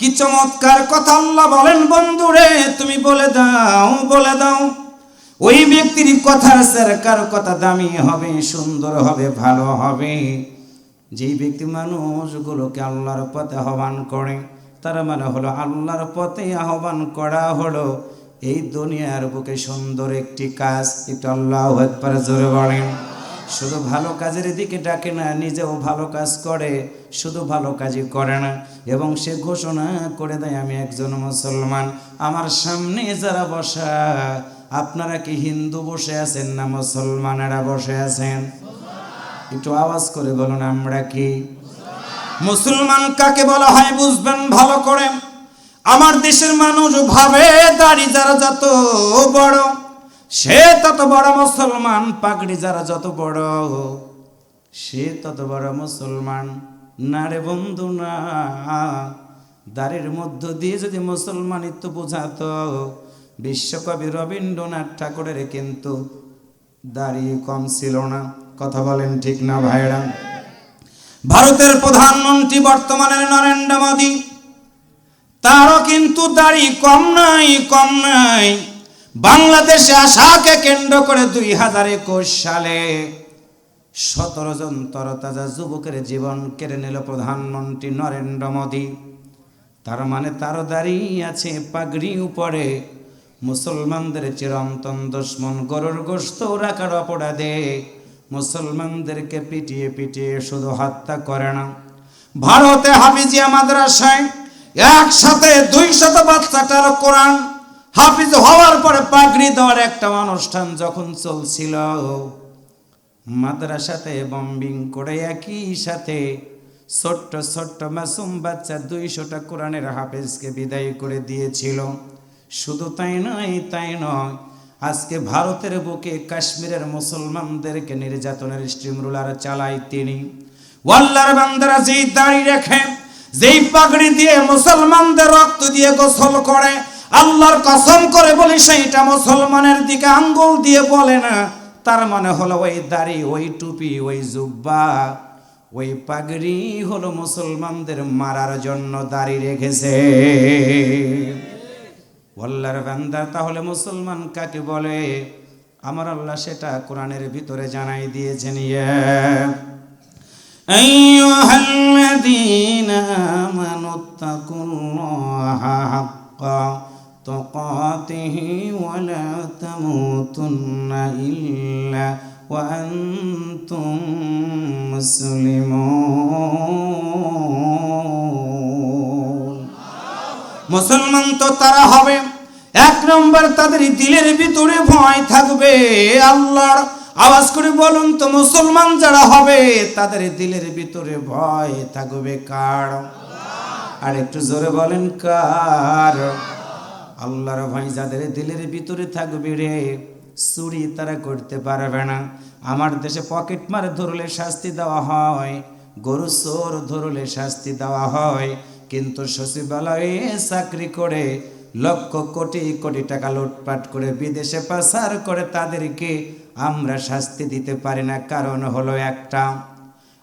কি চমৎকার কথা আল্লাহ বলেন, বন্ধুরে তুমি বলে দাও ওই ব্যক্তির কথার সরকার কথা দামি হবে, সুন্দর হবে, ভালো হবে। যেই ব্যক্তি মানুষগুলোকে আল্লাহর পথে আহ্বান করে, তার মানে হলো আল্লাহর পথে আহ্বান করা হলো এই দুনিয়ার বুকে সুন্দর একটি কাজ। একটু আল্লাহু আকবার জোরে বলেন। শুধু ভালো কাজের দিকে ডাকে না, নিজেও ভালো কাজ করে, শুধু ভালো কাজই করে না, এবং সে ঘোষণা করে দেয় আমি একজন মুসলমান। আমার সামনে যারা বসা, আপনারা কি হিন্দু বসে আছেন না মুসলমানেরা বসে আছেন? একটু আওয়াজ করে বলুন, আমরা কি মুসলমান? কাকে বলা হয় বুঝবেন ভালো করে। আমার দেশের মানুষ ভাবে দাড়ি যারা যত বড় সে তত বড় মুসলমান, পাগড়ি যারা যত বড় সে তত বড় মুসলমান। না রে বন্ধু না, দাড়ির মধ্য দিয়ে যদি মুসলমানিত্ব বোঝাতো, বিশ্বকবি রবীন্দ্রনাথ ঠাকুরের কিন্তু দাড়ি কম ছিল না। কথা বলেন ঠিক না ভাইরা? ভারতের প্রধানমন্ত্রী বর্তমানের নরেন্দ্র মোদী, তারও কিন্তু দাড়ি কম নাই। বাংলাদেশে আসাকে কেন্দ্র করে 2021 সালে 17 জন তরতাজা যুবকের জীবন কেড়ে নিল প্রধানমন্ত্রী নরেন্দ্র মোদী। তার মানে তারও দাড়ি আছে, পাগড়ি উপরে। মুসলমানদের চিরন্তন দুশমন, গরুর গোশত রাখার অপরাধে মুসলমানদেরকে পিটিয়ে শুধু হত্যা করে না, ভারতে হাফিজিয়া মাদ্রাসায় একসাথে 200 বাচ্চাটার কোরআন হাফিজ হওয়ার পরে পাগড়ি দেওয়ার একটা অনুষ্ঠান যখন চলছিল, মাদ্রাসাতে বম্বিং করে একই সাথে ছোট্ট মাসুম বাচ্চা 200টা কোরআনের হাফেজকে বিদায় করে দিয়েছিল। শুধু তাই নয়, আজকে ভারতের বুকে কাশ্মীরের মুসলমানদেরকে নির্যাতনের স্টিম রুলার চালায় তিনি। আল্লাহর বান্দারা যেই দাড়ি রেখে, যেই পাগড়ি দিয়ে মুসলমানদের রক্ত দিয়ে গোসল করে, আল্লাহর কসম করে বলি সেইটা মুসলমানের দিকে আঙ্গুল দিয়ে বলে না। তার মানে হলো ওই দাড়ি, ওই টুপি, ওই জুব্বা, ওই পাগড়ি হলো মুসলমানদের মারার জন্য দাড়ি রেখেছে। আল্লাহর বান্দা, তাহলে মুসলমান কাকে বলে? আমার আল্লাহ সেটা কোরআনের ভিতরে জানাই দিয়েছেন। আইয়ুহাল্লাযীনা আমানুত্তাকুল্লাহা হাক্কা তুকাতিহি ওয়া লা তামুতুন্না ইল্লা ওয়া আনতুম মুসলিমুন। মুসলমান তো তারা হবে, 1 নম্বর তাদের দিলের ভিতরে ভয় থাকবে আল্লাহর। আওয়াজ করে বলুন তো, মুসলমান যারা হবে তাদের দিলের ভিতরে ভয় থাকবে কার? আর একটু জোরে বলেন, কার? আল্লাহর ভয় যাদের দিলের ভিতরে থাকবে রে, চুরি তারা করতে পারবে না। আমার দেশে পকেট মার ধরলে শাস্তি দেওয়া হয়, গরু চোর ধরলে শাস্তি দেওয়া হয়, কিন্তু সচিবালয়ে চাকরি করে লক্ষ কোটি টাকা লুটপাট করে বিদেশে পাচার করে তাদেরকে আমরা শাস্তি দিতে পারি না। কারণ হলো একটা,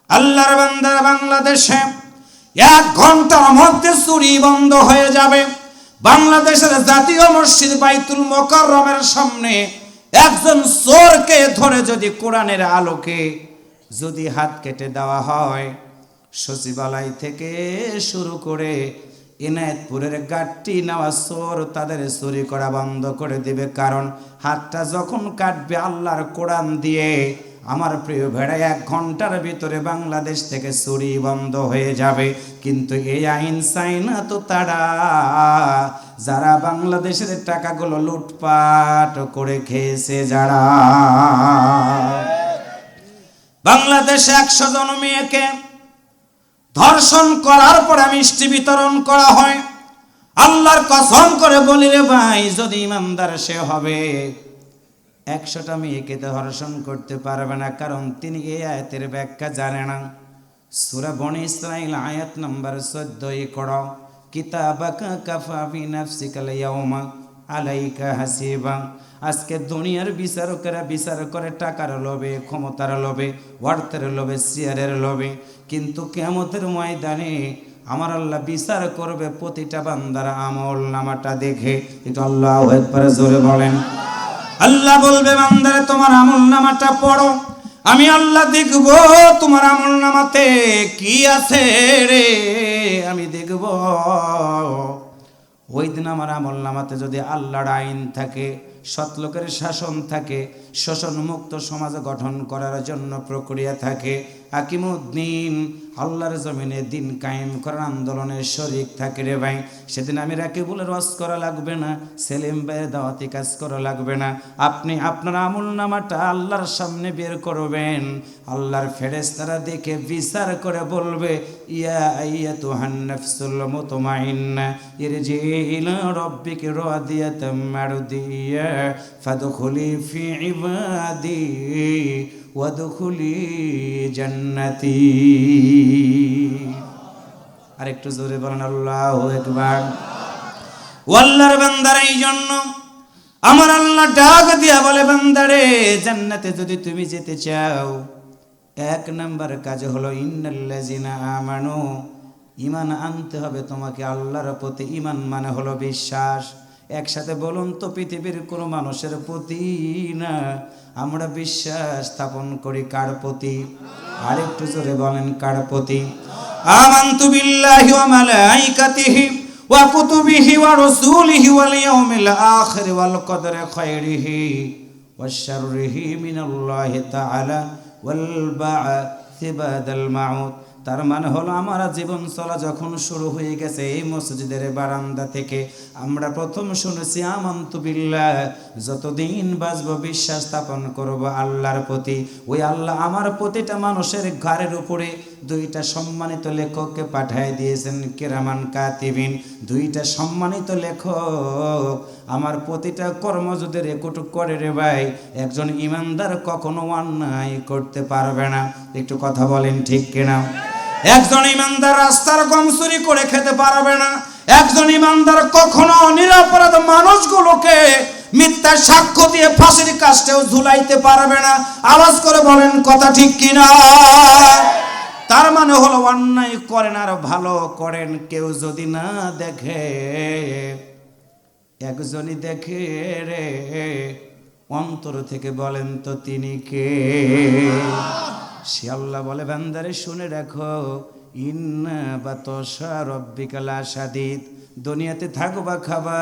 আল্লাহর বান্দা বাংলাদেশে 1 ঘন্টার মধ্যে চুরি বন্ধ হয়ে যাবে। বাংলাদেশের জাতীয় মসজিদ বাইতুল মোকাররমের সামনে একজন চোরকে ধরে যদি কোরআনের আলোকে যদি হাত কেটে দেওয়া হয়, সচিবালয় থেকে শুরু করে ইনায়েতপুরের গাট্টি নেওয়া চোর তাদের চুরি করা বন্ধ করে দিবে। কারণ হাতটা যখন কাটবে আল্লাহর কোরআন দিয়ে, আমার প্রিয় ভেড়া 1 ঘন্টার ভিতরে বাংলাদেশ থেকে চুরি বন্ধ হয়ে যাবে। কিন্তু এই আইন চাই না তো তারা, যারা বাংলাদেশের টাকাগুলো লুটপাট করে খেয়েছে, যারা বাংলাদেশে 100 জন মেয়েকে ধর্ষণ করার পরে মিষ্টি বিতরণ করা হয়। আল্লাহর কসম করে বলি রে ভাই, যদি ইমানদার সে হবে 100টা মেয়েকে ধর্ষণ করতে পারবে না। কারণ তিনি এই আয়াতের ব্যাখ্যা জানে না। সূরা বনী ইসরাঈল আয়াত নম্বর 14 পড়ো, কিতাবাকা কাফা বিনাফসিকাল ইয়াউমা আলাইকা হাসিবা। আজকে দুনিয়ার বিচারকেরা বিচার করে টাকার লোভে, ক্ষমতার লোভে, অর্থের লোভে, চেয়ারের লোভে, কিন্তু কিয়ামতের ময়দানে আমার আল্লাহ বিচার করবে প্রতিটা বান্দার আমল নামাটা দেখে। একটু আল্লাহু আকবার জোরে বলেন। আল্লাহ বলবে বান্দারে তোমার আমল নামাটা পড়ো, আমি আল্লাহ দেখব তোমার আমল নামাতে কি আছে রে, আমি দেখব। ওই দিন আমার আমল নামাতে যদি আল্লাহর আইন থাকে, সৎ লোকের শাসন থাকে, শোষণ মুক্ত সমাজ গঠন করার জন্য প্রক্রিয়া থাকে, হাকিমউদ্দিন আল্লাহর জমিনে দিন কায়েম করার আন্দোলনে শরীক থাকে রে ভাই, সেদিন আমি রাকিবুলের ওয়াজ করা লাগবে না, সেলিম ভাইয়ের দাওয়াতি কাজ করা লাগবে না। আপনি আপনার আমল নামাটা আল্লাহর সামনে বের করবেন, আল্লাহর ফেরেশতারা দেখে বিচার করে বলবে ইয়া আইয়াতুহান নাফসুল মুতমাইন্না ইরজিই ইলা রাব্বিকি রাদিয়াতাম মারদিয়া ফাদখুলি ফি ইবাদি ওয়াদখুলি জান্নাতি। আরেকটু জোরে বলেন আল্লাহু আকবার। আল্লাহর বান্দারা এই জন্য আমার আল্লাহ ডাক দিয়া বলে বান্দারে জান্নাতে যদি তুমি যেতে চাও, এক নাম্বার কাজ হলো ইন্নাল্লাযিনা আমানু, ঈমান আনতে হবে তোমাকে আল্লাহর প্রতি। ঈমান মানে হলো বিশ্বাস। একসাথে বলুন তো, পৃথিবীর কোনো মানুষের প্রতি না, আমরা বিশ্বাস স্থাপন করি কার প্রতি? আরেকটু জোরে বলেন কার প্রতি? আমানতু বিল্লাহি ওয়া মালাইকাতিহি ওয়া কুতুবিহি ওয়া রাসূলিহি ওয়াল ইয়াউমিল আখির ওয়াল কদরি খায়রিহি ওয়াশ শাররিহি মিনাল্লাহি তাআলা ওয়াল বা'থি বাদাল মাউত। তার মানে হলো আমার জীবন চলা যখন শুরু হয়ে গেছে এই মসজিদের বারান্দা থেকে, আমরা প্রথম শুনেছি আমানতু বিল্লাহ, যতদিন বাঁচবো বিশ্বাস স্থাপন করব আল্লাহর প্রতি। ওই আল্লাহ আমার প্রতিটা মানুষের ঘরের উপরে দুইটা সম্মানিত লেখককে পাঠিয়ে দিয়েছেন, কিরামান কাতিবিন, দুইটা সম্মানিত লেখক আমার প্রতিটা কর্ম যদি রেকর্ড করে রে ভাই, একজন ইমানদার কখনো অন্যায় করতে পারবে না। একটু কথা বলেন ঠিক কিনা? একজন ইমানদার রাস্তার গম চুরি করে খেতে পারবে না। একজন ইমানদার কখনো নিরপরাধ মানুষগুলোকে মিথ্যা সাক্ষ্য দিয়ে ফাঁসির কাষ্ঠেও ঝুলাইতে পারবে না। আওয়াজ করে বলেন কথা ঠিক কিনা? তার মানে হলো অন্যায় করেন আর ভালো করেন কেউ যদি না দেখে, একজনই দেখে রে, অন্তর থেকে বলেন তো তিনি কে? সে আল্লাহ বলে বান্দারে শুনে রাখো, ইন্না বাতশা রাব্বিকা লাশাদীদ, দুনিয়াতে থাকবা, খাবা,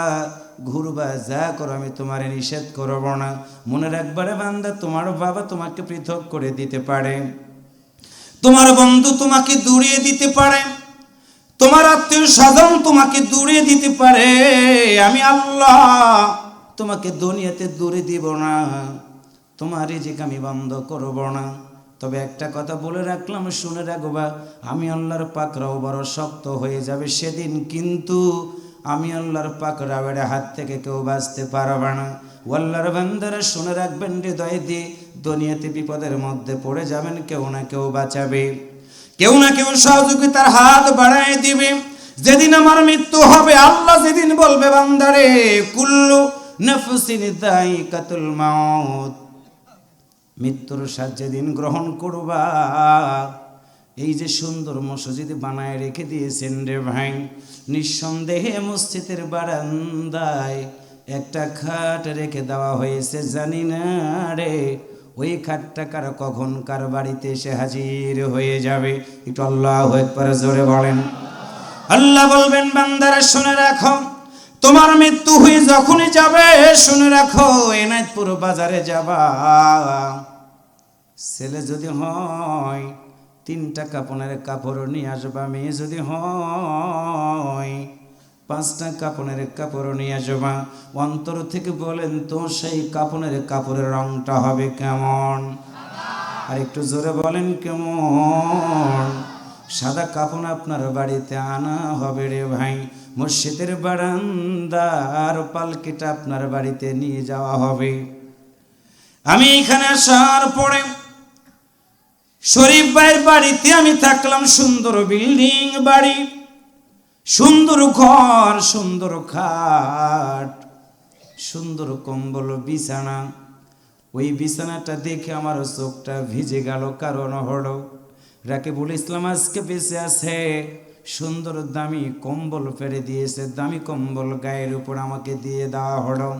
ঘুরবা, যা করো আমি তোমারে নিষেধ করব না। মনে রাখবারে বান্দা, তোমার বাবা তোমাকে পৃথক করে দিতে পারে, তোমার বন্ধু তোমাকে দূরিয়ে দিতে পারে, তোমার আত্মীয় স্বজন তোমাকে দূরিয়ে দিতে পারে, আমি আল্লাহ তোমাকে দুনিয়াতে দূরে দিব না, তোমার রিজিক আমি বন্ধ করব না। তবে একটা কথা বলে রাখলাম, শুনে রাখবা, আমি আল্লাহর পাকড়াও বড় শক্ত হয়ে যাবে সেদিন, কিন্তু আমি আল্লাহর পাকড়াওয়ের হাত থেকে কেউ বাঁচতে পারবে না। আল্লাহর বান্দারা শুনে রাখবেন হৃদয় দিয়ে, দুনিয়াতে বিপদের মধ্যে পড়ে যাবেন, কেউ না কেউ বাঁচাবে, কেউ না কেউ সহযোগিতার হাত বাড়ায় দিবে। যেদিন আমার মৃত্যু হবে, আল্লাহ যেদিন বলবে বান্দারে কুল্লু নাফসিন যায়িকাতুল মাউত, মৃত্যুর স্বাদ যেদিন গ্রহণ করবা, এই যে সুন্দর মসজিদ বানায় রেখে দিয়েছেন রে ভাই, নিঃসন্দেহে মসজিদের বারান্দায় একটা খাট রেখে দেওয়া হয়েছে, জানি না রে ওই খাটটা কার কখন কার বাড়িতে এসে হাজির হয়ে যাবে। একটু আল্লাহু আকবার জোরে বলেন। আল্লাহ বলবেন বান্দারা শুনে রাখো, তোমার মৃত্যু হয়ে যখনই যাবে, শুনে রাখো এনায়েতপুর বাজারে যাবা, ছেলে যদি হয় 3টা কাপড়ের কাপড় নিয়ে আসবা, মেয়ে যদি হয় 5টা কাপড়ের কাপড় নিয়ে আসবা। অন্তর থেকে বলেন তো সেই কাপড়ের রংটা হবে কেমন? আর একটু জোরে বলেন কেমন? সাদা কাপড় আপনার বাড়িতে আনা হবে রে ভাই, মসজিদের বারান্দার পালকিটা আপনার বাড়িতে নিয়ে যাওয়া হবে। আমি এখানে আসার পরে শরীফ ভাইয়ের বাড়িতে আমি থাকলাম, সুন্দর বিল্ডিং বাড়ি, সুন্দর ঘর, সুন্দর খাট, সুন্দর কম্বল বিছানা। ওই বিছানাটা দেখে আমার চোখটা ভিজে গেল, কারণ হলো রাকিবুল ইসলাম আজকে বেঁচে আছে, সুন্দর দামি কম্বল ফেলে দিয়েছে, দামি কম্বল গায়ের উপর আমাকে দিয়ে দেওয়া হলো।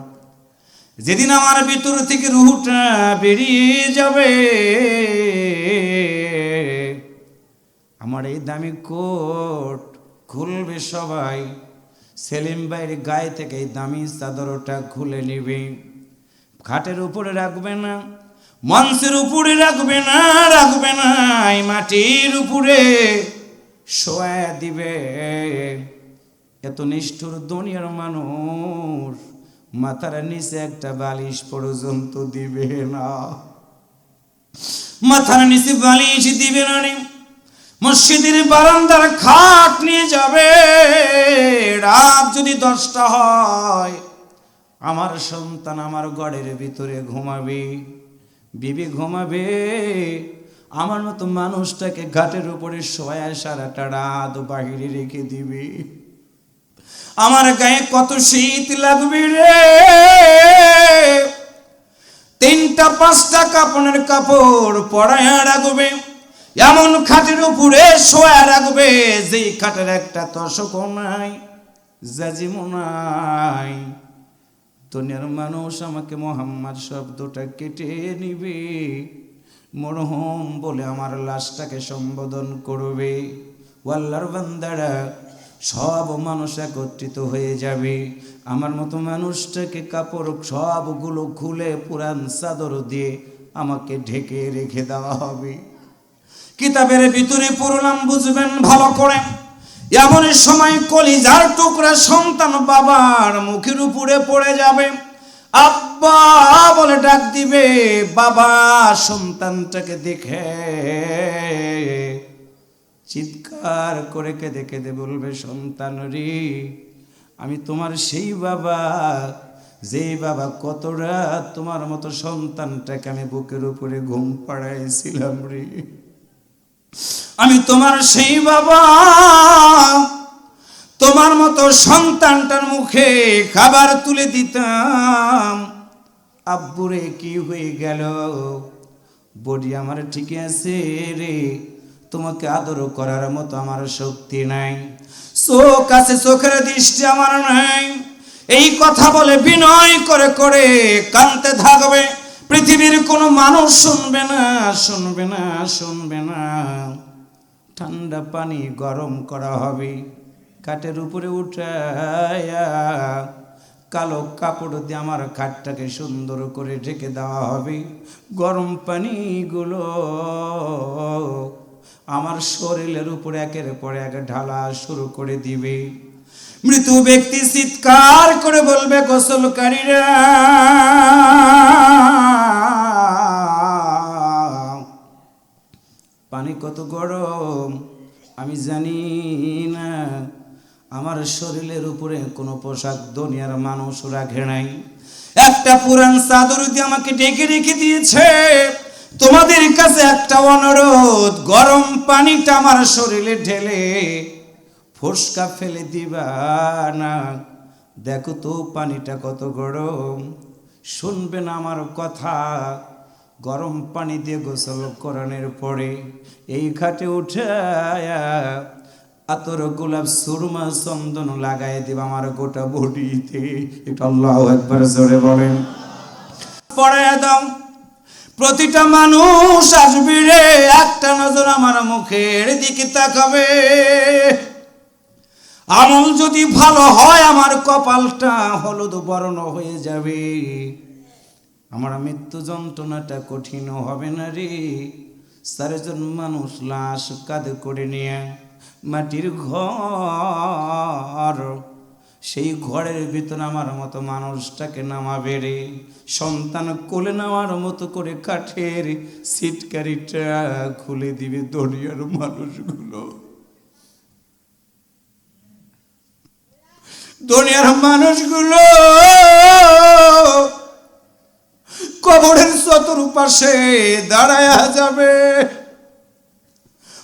যেদিন আমার ভিতর থেকে রুহটা বেরিয়ে যাবে, আমার এই দামি কোট খুলবে সবাই। সেলিম ভাইয়ের গায়ে থেকে এই দামি চাদরটা খুলে নিবে, খাটের উপরে রাখবে না, মঞ্চের উপরে রাখবে না, রাখবে না, এই মাটির উপরে শোয়া দিবে। এত নিষ্ঠুর দুনিয়ার মানুষ মাথার নিচে একটা বালিশ পর্যন্ত দিবে না, মাথার নিচে বালিশ দিবে না। মসজিদের বারান্দার খাট নিয়ে যাবে, রাত যদি 10টা হয় আমার সন্তান আমার ঘরের ভিতরে ঘুমাবে, বিবি ঘুমাবে, আমার মতো মানুষটাকে ঘাটের উপরে শোয়া সারাটা রাত বাহিরে রেখে দিবে। আমার গায়ে কত শীত লাগবে রে, 3টা 5টা কাপড়ের কাপড় পরায়া রাখবে, এমন খাটের উপরে শোয়া রাখবে যেই খাটের একটা তশকও নাই, জাজিমও নাই। দুনিয়ার মানুষ আমাকে মোহাম্মদ শব্দটা কেটে নিবে, মরহুম বলে আমার লাশটাকে সম্বোধন করবে। আল্লাহর বান্দারা সব মানুষ একত্রিত হয়ে যাবে, আমার মতো মানুষটাকে কাপড় সবগুলো খুলে পুরান চাদর দিয়ে আমাকে ঢেকে রেখে দেওয়া হবে। কিতাবের ভিতরে পড়লাম, বুঝবেন ভালো করে, এমন সময় কলিজার টুকরা সন্তান বাবার মুখের উপরে পড়ে যাবে, আব্বা বলে ডাক দিবে। বাবা সন্তানটাকে দেখে চিৎকার করে কেঁদে কেঁদে বলবে, সন্তান রে, আমি তোমার সেই বাবা, যেই বাবা কত রাত তোমার মতো সন্তানটাকে আমি বুকের উপরে ঘুম পাড়াইছিলাম রে। আমি তোমার সেই বাবা, তোমার মতো সন্তানটার মুখে খাবার তুলে দিতাম। আব্বুরে কি হয়ে গেল, বডি আমার ঠিক আছে রে, তোমাকে আদর করার মতো আমার শক্তি নাই, চোখ আছে চোখের দৃষ্টি আমার নাই। এই কথা বলে বিনয় করে করে কাঁদতে থাকবে। পৃথিবীর কোনো মানুষ শুনবে না, শুনবে না, শুনবে না। ঠান্ডা পানি গরম করা হবে, কাঠের উপরে উঠায়া কালো কাপড় দিয়ে আমার খাটটাকে সুন্দর করে ঢেকে দেওয়া হবে। গরম পানিগুলো আমার শরীরের উপরে একের পর এক ঢালা শুরু করে দিবে। মৃত ব্যক্তি চিৎকার করে বলবে, গোসলকারীরা পানি কত গরম আমি জানি না। আমার শরীরের উপরে কোনো পোশাক দুনিয়ার মানুষ রাখে নাই, একটা পুরান চাদর দিয়ে আমাকে ঢেকে রেখে দিয়েছে। তোমাদের কাছে একটা অনুরোধ, গরম পানিটা আমার শরীরে ঢেলে ফোসকা ফেলে দিবা না। দেখো তো পানিটা কত গরম, শুনবে না আমার কথা। গরম পানি দিয়ে গোসল করানোর পরে এই ঘাটে উঠায়া আতর গোলাপ সুরমা চন্দন লাগাই দিব আমার গোটা বডিতে। এটা আল্লাহু আকবার জোরে বলেন। পড়ায়া দাও, প্রতিটা মানুষ আসবে রে, একটা নজর আমার মুখের দিকে তাকাবে। আমল যদি ভালো হয় আমার কপালটা হলুদ বর্ণ হয়ে যাবে, আমার মৃত্যু যন্ত্রণাটা কঠিন হবে না রে। 4 জন মানুষ লাশ কাঁধে করে নিয়ে মাটির ঘর, সেই ঘরের ভিতরে আমার মতো মানুষটাকে নামাবে রে। সন্তান কোলে নেওয়ার মতো করে কাঠের সিটকারিটা খুলে দিবে দুনিয়ার মানুষগুলো। দুনিয়ার মানুষগুলো কবরের চতুর্পাশে দাঁড়ায়া যাবে।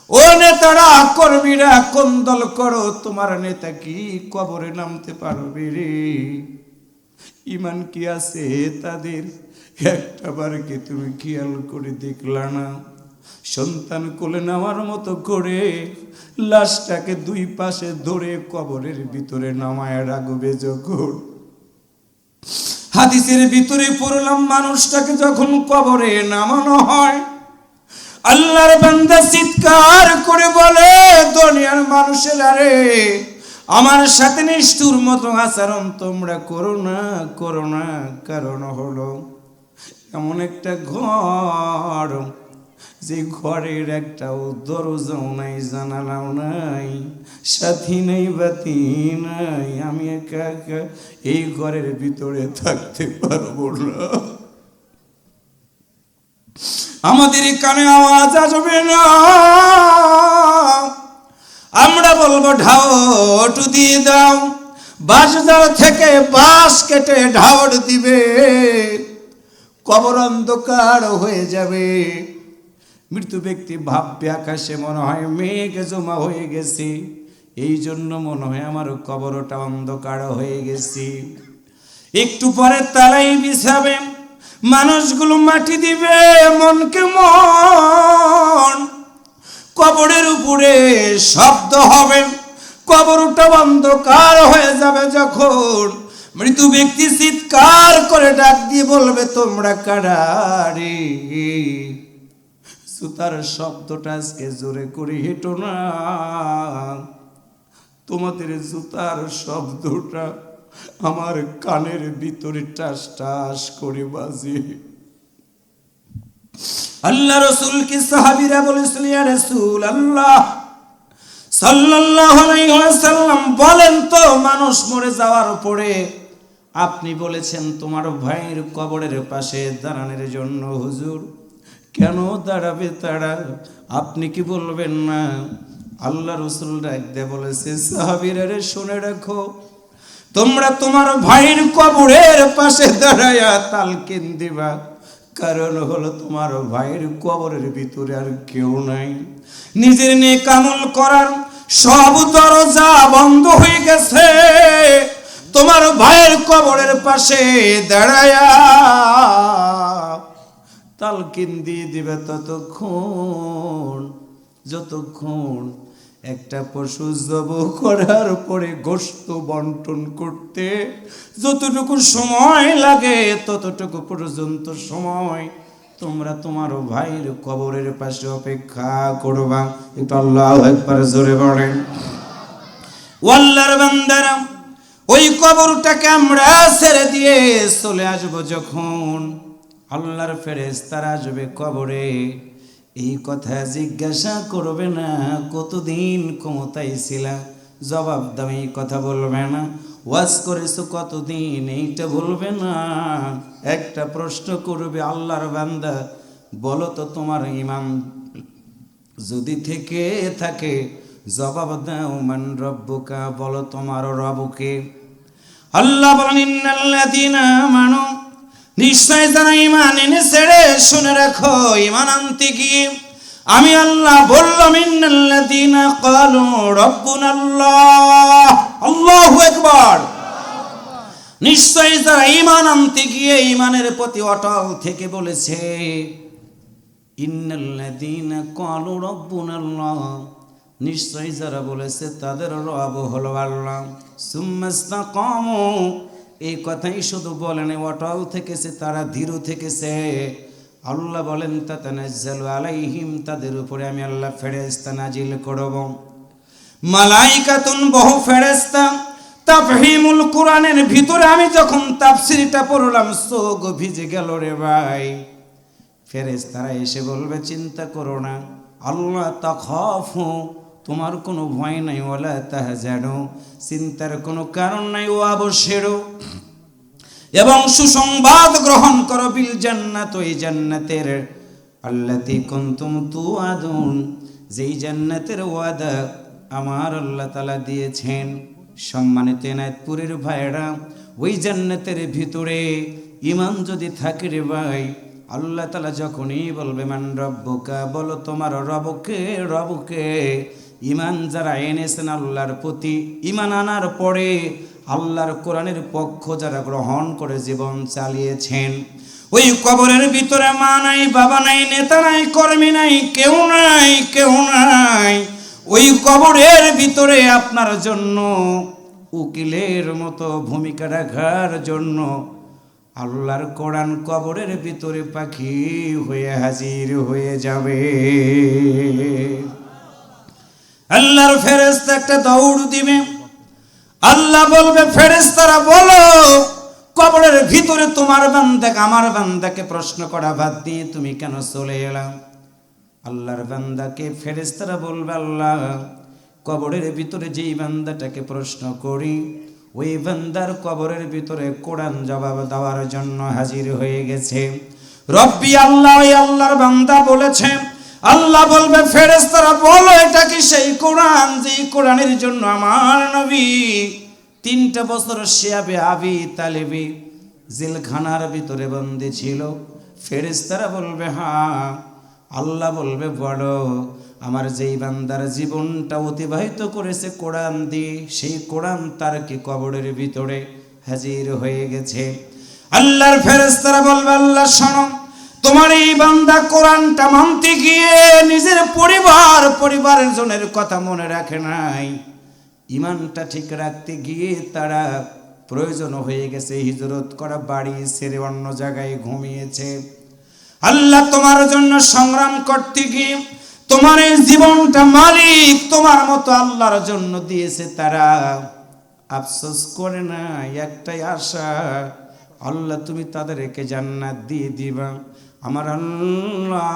ও নেতারা কর্মীরা কোন দল করো, তোমার নেতা কি কবরে নামতে পারবে রে? ইমান কি আছে তাদের? একটা বার কি তুমি খেয়াল করে দেখলা না? সন্তান কোলে নেওয়ার মতো করে লাশটাকে দুই পাশে ধরে কবরের ভিতরে নামায় রাখবে যখন, হাদিসের ভিতরে পড়লাম মানুষটাকে যখন কবরে নামানো হয়, আল্লাহর বান্দা চিৎকার করে বলে, দুনিয়ার মানুষেরা রে, আমার সাথে নিষ্ঠুর মতো আচরণ তোমরা করো না, করো না। কারণ হলো এমন একটা ঘর, যে ঘরের একটাও দরজাও নাই, জানালাও নাই, সাথী নেই, বাতি নাই, আমি একা একা এই ঘরের ভিতরে থাকতে পারবো না। আমাদের কানে আওয়াজ আসবে না, আমরা বলবো ঢাওট দিয়ে দাও, বাঁশঝাড় থেকে বাঁশ কেটে ঢাওট দিবে, কবর অন্ধকার হয়ে যাবে। মৃত্যু ব্যক্তি ভাববে আকাশে মনে হয় মেঘ জমা হয়ে গেছে, এই জন্য মনে হয় আমার কবরটা অন্ধকার হয়ে গেছে। একটু পরে তালাই বিছাবে, মানুষগুলো মাটি দিবে মনকে মন, কবরের উপরে শব্দ হবে, কবরটা অন্ধকার হয়ে যাবে। যখন মৃত ব্যক্তি চিৎকার করে ডাক দিয়ে বলবে, তোমরা কারা রে? জুতার শব্দটা আজকে জোরে করে হেঁটো না, তোমাদের জুতার শব্দটা আমার কানের ভিতরে টাস টাস করে বাজে। আল্লাহ রসুল কি সাহাবীরা বলেছিল, ইয়া রাসূলুল্লাহ সাল্লাল্লাহু আলাইহি ওয়াসাল্লাম, বলেন তো মানুষ মরে যাওয়ার পরে আপনি বলেছেন তোমার ভাইয়ের কবরের পাশে দাঁড়ানোর জন্য, হুজুর কেন দাঁড়াবে তারা? আপনি কি বলবেন না? আল্লাহ রসুল ডাক দিয়ে বলেছে, সাহাবীরা রে শুনে রাখো, তোমরা তোমার ভাইয়ের কবরের পাশে দাঁড়ায়া তালকিন দিবা, কারণ হলো তোমার ভাইয়ের কবরের ভিতরে আর কেউ নাই, নিজের নেক আমল করার সব দরজা বন্ধ হয়ে গেছে, তোমার ভাইয়ের কবরের পাশে দাঁড়ায়া তালকিন দিয়ে দিবে যতক্ষণ একটা পশু জবাই করার পরে গোশত বন্টন করতে যতটুকু সময় লাগে ততটুকু পর্যন্ত সময় তোমরা তোমার ভাইয়ের কবরের পাশে অপেক্ষা করবা। একটু আল্লাহু আকবার জোরে বলেন। আল্লাহর বান্দারা, ওই কবরটাকে আমরা ছেড়ে দিয়ে চলে আসবো যখন, আল্লাহর ফেরেশতারা আসবে কবরে, এই কথা জিজ্ঞাসা করবে না কতদিন ক্ষমতায় ছিলা, জবাব দাও এই কথা বলবে না, ওয়াজ করেছো কতদিন এইটা বলবে না, একটা প্রশ্ন করবে, আল্লাহর বান্দা বলো তো তোমার ইমান যদি থেকে থাকে জবাব দাও, মান রব্বুকা, বলো তোমার রবকে। আল্লাহ বলেন, ইন্নাল্লাযীনা আমানু, নিশ্চয় যারা ঈমান এনেছে রে, শুনে রাখো, ঈমান আনতে গিয়ে আমি আল্লাহ বললাম, ইন্নাল্লাযীনা ক্বালু রাব্বুনাল্লাহ, আল্লাহু আকবার। নিশ্চয় যারা ঈমান আনতে গিয়ে ঈমানের প্রতি অটল থেকে বলেছে, ইন্নাল্লাযীনা ক্বালু রাব্বুনাল্লাহ, নিশ্চয় যারা বলেছে তাদের রব হলো আল্লাহ, সুম্মাস্তাকামু, এই কথাই শুধু বলেন, অটল থেকেছে তারা, ধীর থেকেছে। আল্লাহ বলেন, তাতানাজ্জালু আলাইহিম, তাদের উপরে আমি আল্লাহ ফেরেশতা নাজিল করব, মালাইকাতুন, বহু ফেরেশতা। তাফহিমুল কোরআনের ভিতরে আমি যখন তাফসীরটা পড়লাম চোখ ভিজে গেল রে ভাই। ফেরেশতারা এসে বলবে, চিন্তা করো না, আল্লাহ তাখাফু, তোমার কোনো ভয় নাই, ওয়ালা তাহজানু, চিন্তার কোনো কারণ নাই, ও আবশিরু, এবং সুসংবাদ গ্রহণ করো, বিল জান্নাত, ওই জান্নাতের, আল্লাতী কুনতুম তুআদুন, যেই জান্নাতের ওয়াদা আমার আল্লাহ তাআলা দিয়েছেন। সম্মানিত এনায়েতপুরের ভাইরা, ওই জান্নাতের ভিতরে ঈমান যদি থাকে রে ভাই, আল্লাহ তাআলা যখনই বলবে মান রব্বুকা, বলো তোমার রবকে, রবকে, ইমান যারা এনেছেন আল্লাহর প্রতি, ইমান আনার পরে আল্লাহর কোরআনের পক্ষ যারা গ্রহণ করে জীবন চালিয়েছেন, ওই কবরের ভিতরে মা নাই, বাবা নাই, নেতা নাই, কর্মী নাই, কেউ নাই, কেউ নাই। ওই কবরের ভিতরে আপনার জন্য উকিলের মতো ভূমিকা রাখার জন্য আল্লাহর কোরআন কবরের ভিতরে পাখি হয়ে হাজির হয়ে যাবে। আল্লাহর ফেরেশতা একটা দৌড় দিবে, আল্লাহ বলবে ফেরেশতারা বলো, কবরের ভিতরে তোমার বান্দাকে আমার বান্দাকে প্রশ্ন করা বাদ দিয়ে তুমি কেন চলে এলাম? আল্লাহর বান্দাকে ফেরেশতারা বলবে আল্লাহ, কবরের ভিতরে যেই বান্দাটাকে প্রশ্ন করি ওই বান্দার কবরের ভিতরে কোরআন জবাব দেওয়ার জন্য হাজির হয়ে গেছে। রব্বি আল্লাহ, ওই আল্লাহর বান্দা বলেছে, আল্লাহ বলবে ফেরেশতারা বলো এটা কি সেই কোরআন যেই কোরআনের জন্য আমার নবী 3টা বছর শিয়াবে আবি তালেবি জেলখানার ভিতরে বন্দী ছিল? ফেরেশতারা বলবে হ্যাঁ। আল্লাহ বলবে বড়, আমার যেই বান্দার জীবনটা অতিবাহিত করেছে কোরআন দিয়ে, সেই কোরআন তার কি কবরের ভিতরে হাজির হয়ে গেছে? আল্লাহর ফেরেশতারা বলবে আল্লাহ শোনো, তোমার এই বান্দা কোরআনটা মানতে গিয়ে নিজের পরিবারের জনের কথা মনে রাখে নাই, ইমানটা ঠিক রাখতে গিয়ে তারা প্রয়োজন হয়ে গেছে হিজরত করা, বাড়ি ছেড়ে অন্য জায়গায় ঘুমিয়েছে। আল্লাহ তোমার জন্য সংগ্রাম করতে গিয়ে তোমার এই জীবনটা মালিক তোমার মতো আল্লাহর জন্য দিয়েছে, তারা আফসোস করে না, একটাই আশা, আল্লাহ তুমি তাদেরকে জান্নাত দিয়ে দিবা। আমার আল্লাহ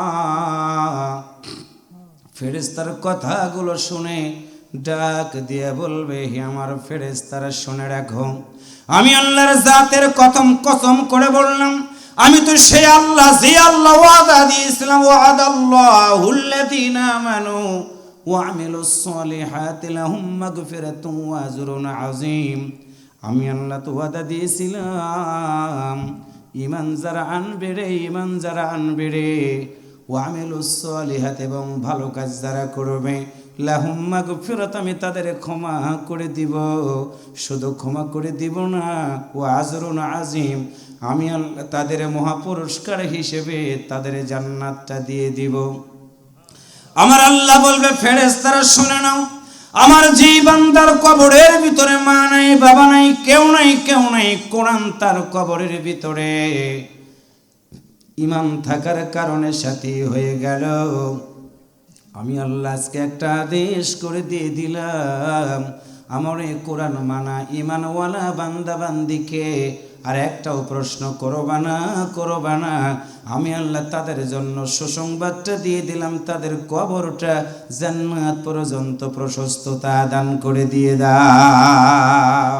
ফেরেশতার কথাগুলো শুনে ডাক দিয়ে বলবে, হে আমার ফেরেশতারা শুনে রাখো, আমি আল্লাহর জাতের কসম করে বললাম, আমি তো সেই আল্লাহ যে আল্লাহ ওয়াদা দিয়েছিলাম, ওয়াদাল্লাহুল্লাযীনা আমানু ওয়া আমিলুস সালিহাতি লাহুম মাগফিরাতুন ওয়া আজরুন আযীম। আমি আল্লাহ তো ওয়াদা দিয়েছিলাম, ঈমান যারা আনবে রে ওয়া আমিলুস সালিহাত, এবং ভালো কাজ যারা করবে, লাহুম মাগফিরাত, আমি তাদের ক্ষমা করে দিব। শুধু ক্ষমা করে দিব না, ওয়া আজরুন আযীম, আমি আল্লাহ তাদের মহাপুরস্কার হিসেবে তাদের জান্নাতটা দিয়ে দিব। আমার আল্লাহ বলবে ফেরেশতারা শুনে নাও, আমার যে বান্দার কবরের ভিতরে মা নাই, বাবা নাই, কেউ নাই, কোরআন তার কবরের ভিতরে ঈমান থাকার কারণে সাথী হয়ে গেল, আমি আল্লাহ আজকে একটা আদেশ করে দিয়ে দিলাম, আমার এই কোরআন মানা ঈমানওয়ালা বান্দা বান্দিকে আর একটাও প্রশ্ন করবা না, আমি আল্লাহ তাদের জন্য সুসংবাদটা দিয়ে দিলাম, তাদের কবরটা জান্নাত পর্যন্ত প্রশস্ততা দান করে দিয়ে দাও।